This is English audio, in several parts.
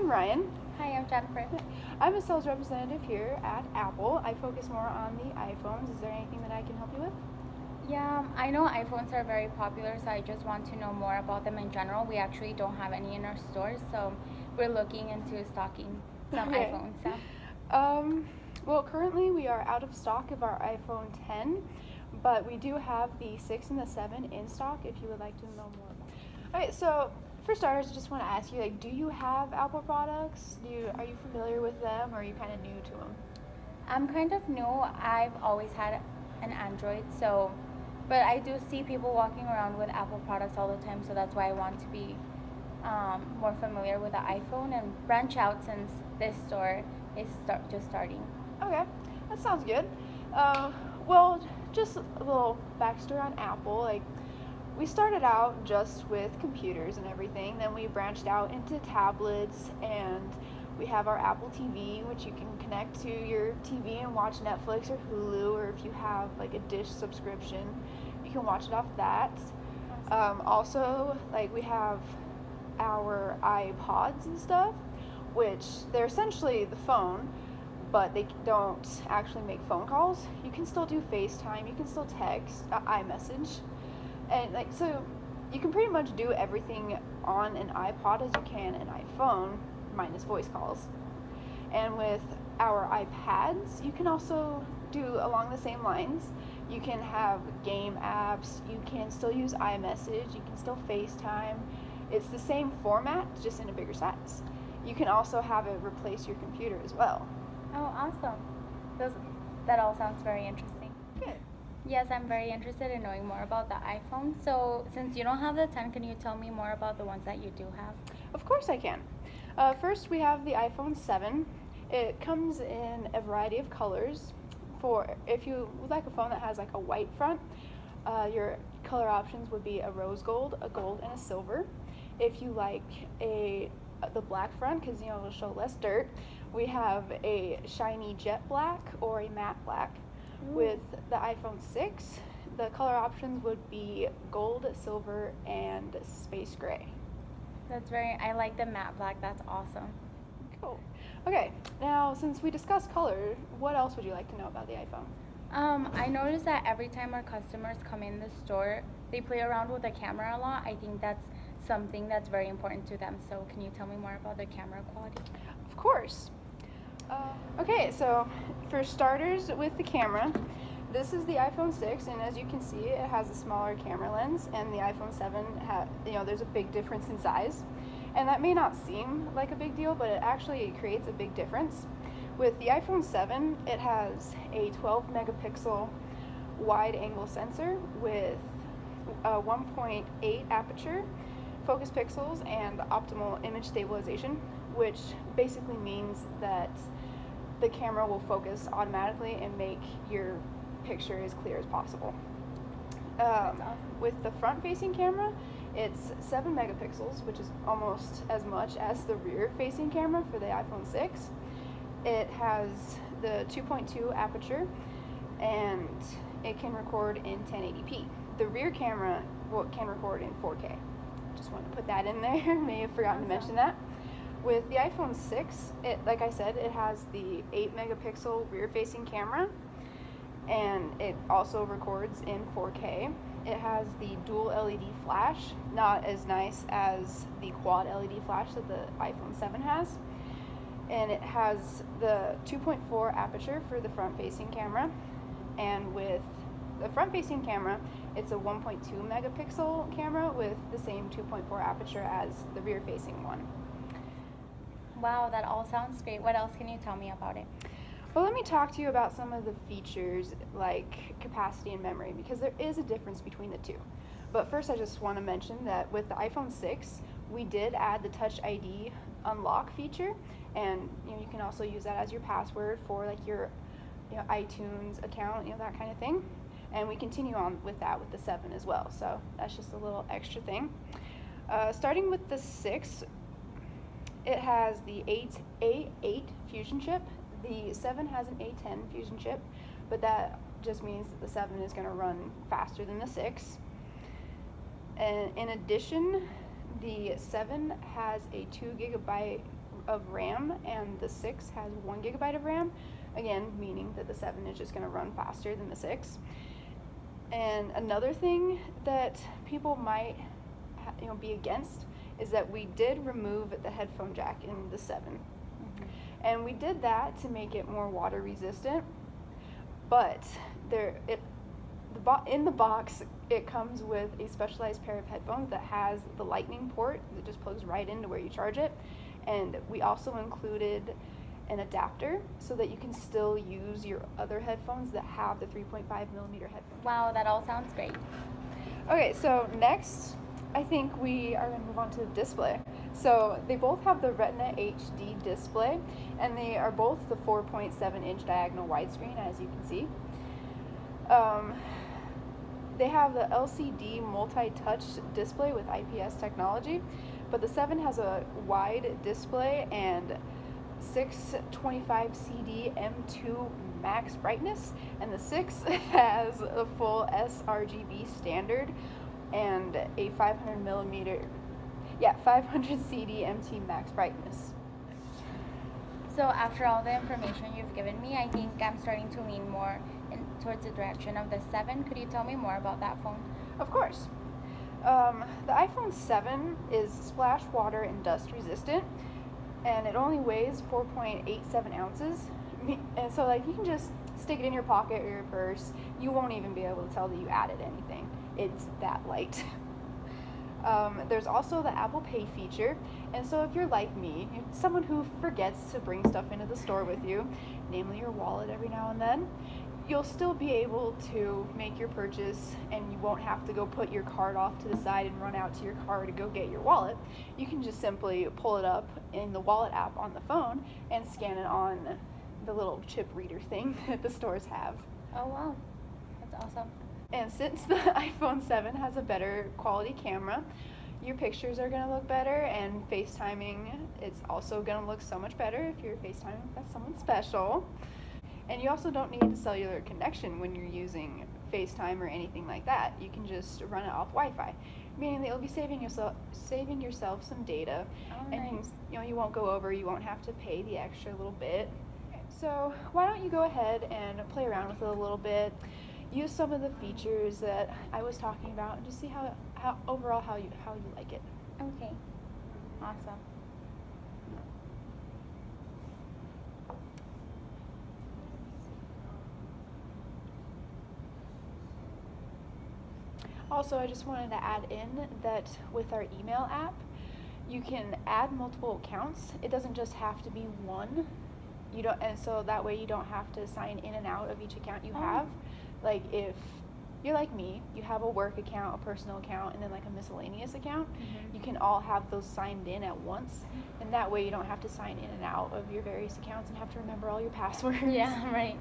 I'm Ryan. Hi, I'm Jennifer. I'm a sales representative here at Apple. I focus more on the iPhones. Is there anything that I can help you with? Yeah, I know iPhones are very popular, so I just want to know more about them in general. We actually don't have any in our stores, so we're looking into stocking some Okay. iPhones. So. Um, well, currently we are out of stock of our iPhone 10, but we do have the 6 and the 7 in stock if you would like to know more. Okay, so for starters, I just want to ask you, do you have Apple products? Are you familiar with them, or are you kind of new to them? I'm kind of new. I've always had an Android, but I do see people walking around with Apple products all the time, so that's why I want to be more familiar with the iPhone and branch out since this store is just starting. Okay, that sounds good. Uh, well, just a little backstory on Apple. We started out just with computers and everything. Then we branched out into tablets, and we have our Apple TV, which you can connect to your TV and watch Netflix or Hulu, or if you have a dish subscription, you can watch it off that. Also, we have our iPods and stuff, which they're essentially the phone, but they don't actually make phone calls. You can still do FaceTime, you can still text, iMessage, and so you can pretty much do everything on an iPod as you can an iPhone, minus voice calls. And with our iPads, you can also do along the same lines. You can have game apps, you can still use iMessage, you can still FaceTime. It's the same format, just in a bigger size. You can also have it replace your computer as well. Oh, awesome. That all sounds very interesting. Good. Yes, I'm very interested in knowing more about the iPhone. So, since you don't have the 10, can you tell me more about the ones that you do have? Of course I can. First, we have the iPhone 7. It comes in a variety of colors. If you would like a phone that has a white front, your color options would be a rose gold, a gold, and a silver. If you like the black front, because it'll show less dirt, we have a shiny jet black or a matte black. Ooh. With the iPhone 6, the color options would be gold, silver, and space gray. I like the matte black. That's awesome. Cool. Okay, now since we discussed color, what else would you like to know about the iPhone? I noticed that every time our customers come in the store, they play around with the camera a lot. I think that's something that's very important to them. So can you tell me more about the camera quality? Of course. Okay, so for starters with the camera, this is the iPhone 6, and as you can see, it has a smaller camera lens, and the iPhone 7, there's a big difference in size. And that may not seem like a big deal, but it actually creates a big difference. With the iPhone 7, it has a 12 megapixel wide angle sensor with a 1.8 aperture, focus pixels, and optimal image stabilization, which basically means that the camera will focus automatically and make your picture as clear as possible. Awesome. With the front-facing camera, it's 7 megapixels, which is almost as much as the rear-facing camera for the iPhone 6. It has the 2.2 aperture, and it can record in 1080p. The rear camera can record in 4K. Just wanted to put that in there. May have forgotten to mention that. With the iPhone 6, like I said, it has the 8 megapixel rear-facing camera, and it also records in 4K. It has the dual LED flash, not as nice as the quad LED flash that the iPhone 7 has. And it has the 2.4 aperture for the front-facing camera. And with the front-facing camera, it's a 1.2 megapixel camera with the same 2.4 aperture as the rear-facing one. Wow, that all sounds great. What else can you tell me about it? Well, let me talk to you about some of the features like capacity and memory, because there is a difference between the two. But first, I just want to mention that with the iPhone 6, we did add the Touch ID unlock feature, and you can also use that as your password for your iTunes account, that kind of thing. And we continue on with that with the 7 as well. So that's just a little extra thing. Starting with the 6, it has the A8 Fusion chip. The 7 has an A10 Fusion chip, but that just means that the 7 is going to run faster than the 6. And in addition, The 7 has a 2 GB of RAM, and the 6 has 1 GB of RAM. Again, meaning that the 7 is just going to run faster than the 6. And another thing that people might be against is that we did remove the headphone jack in the 7. Mm-hmm. And we did that to make it more water resistant. But in the box, it comes with a specialized pair of headphones that has the lightning port that just plugs right into where you charge it. And we also included an adapter so that you can still use your other headphones that have the 3.5mm headphone. Wow, that all sounds great. Okay, so next, I think we are going to move on to the display. So they both have the Retina HD display, and they are both the 4.7-inch diagonal widescreen, as you can see. They have the LCD multi-touch display with IPS technology, but the 7 has a wide display and 625 CD M2 max brightness, and the 6 has a full sRGB standard and a 500 CD MT max brightness. So after all the information you've given me, I think I'm starting to lean more towards the direction of the 7. Could you tell me more about that phone? Of course. The iPhone 7 is splash water and dust resistant, and it only weighs 4.87 ounces. And so you can just stick it in your pocket or your purse. You won't even be able to tell that you added anything. It's that light. There's also the Apple Pay feature, and so if you're like me, you're someone who forgets to bring stuff into the store with you, namely your wallet every now and then, you'll still be able to make your purchase, and you won't have to go put your card off to the side and run out to your car to go get your wallet. You can just simply pull it up in the wallet app on the phone and scan it on the little chip reader thing that the stores have. Oh wow, that's awesome. And since the iPhone 7 has a better quality camera, your pictures are going to look better, and FaceTiming is also going to look so much better if you're FaceTiming with someone special. And you also don't need a cellular connection when you're using FaceTime or anything like that. You can just run it off Wi-Fi, meaning that you'll be saving yourself some data. Oh, and nice. you won't go over, you won't have to pay the extra little bit. So why don't you go ahead and play around with it a little bit, use some of the features that I was talking about, and just see how overall how you like it. Okay, awesome. Also, I just wanted to add in that with our email app, you can add multiple accounts. It doesn't just have to be one. And so that way you don't have to sign in and out of each account you have. Like if you're like me, you have a work account, a personal account, and then like a miscellaneous account. Mm-hmm. You can all have those signed in at once, and that way you don't have to sign in and out of your various accounts and have to remember all your passwords. Yeah, right.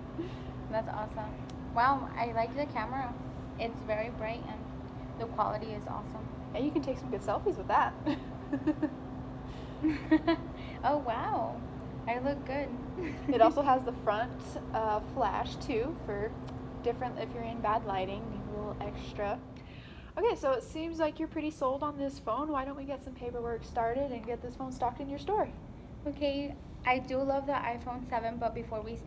That's awesome. Wow, I like the camera. It's very bright and the quality is awesome. And you can take some good selfies with that. Oh wow, I look good. It also has the front flash too for different if you're in bad lighting, a little extra. Okay, so it seems like you're pretty sold on this phone. Why don't we get some paperwork started and get this phone stocked in your store? Okay, I do love the iPhone 7, but before we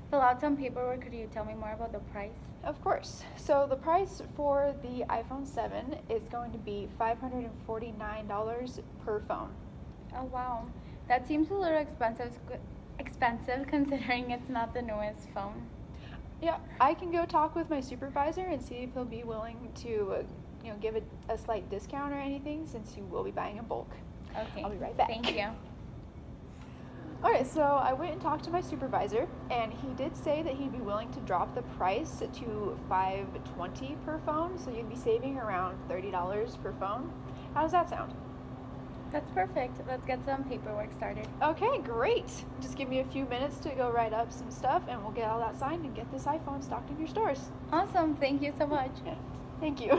fill out some paperwork, could you tell me more about the price? Of course. So the price for the iPhone 7 is going to be $549 per phone. Oh wow, that seems a little expensive considering it's not the newest phone. Yeah, I can go talk with my supervisor and see if he'll be willing to give it a slight discount or anything, since you will be buying in bulk. Okay. I'll be right back. Thank you. Alright, so I went and talked to my supervisor, and he did say that he'd be willing to drop the price to $520 per phone, so you'd be saving around $30 per phone. How does that sound? That's perfect. Let's get some paperwork started. Okay, great. Just give me a few minutes to go write up some stuff, and we'll get all that signed and get this iPhone stocked in your stores. Awesome. Thank you so much. Thank you.